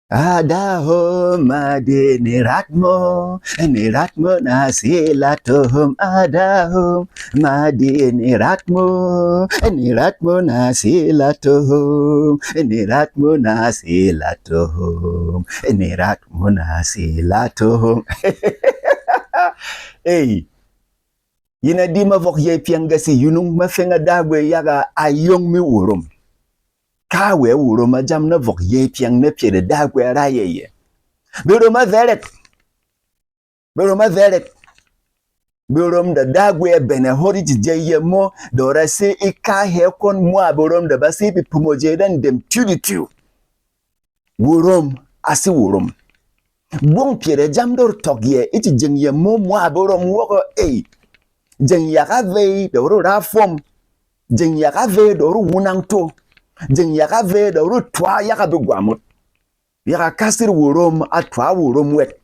Adahom ade niratmo nasilatom adahom made niratmo nasilatom niratmo nasilatom. Hey, yina di ma vok ye piangasi yunung ma fenga dagwe yaga ayong mi wurum. Kawe wurum ma jam na vok ye piang na pye de dagwe raye ye. Biroma veret. Birom da dagwe bene hori jije ye mo dora se ika hekon mo aborom da basi pi pumoje dan dem tuditu. Wurum asi wurum. Bong piere jam dor togye iti jeng ye mo aborom woko jeng yaka vei doro rafom. Jeng yaka vei doro wunangto. Jeng yaka vei doro twa yaka bigwamut. Yaka kasir wurum atwa wurum wet.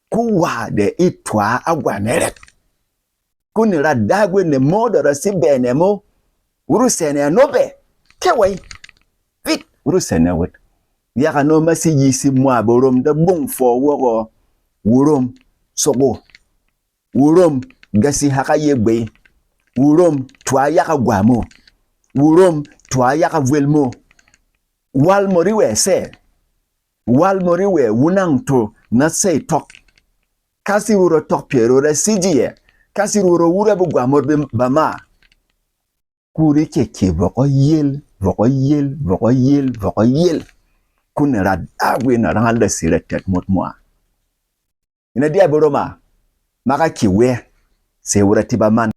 Kuwa de itwa agwameret. Kuni radagwe ne modo rasi bene mo uru sene nobe kewai fit uru sene wet yaka no masi yisi mwa borom da bung fo wogo wurum sogo wurum gasi haka yegbe wurum twa yaka gwamo wurum twa yaka velmo walmoriwe wunangto na say tok kasi uro tok pero rasijiye kasi ruro wura bu gwamor bama kuri keke voko yel kun radagwe na randa siretet mot mwa ina dia boroma maka kiwe se wura tiba man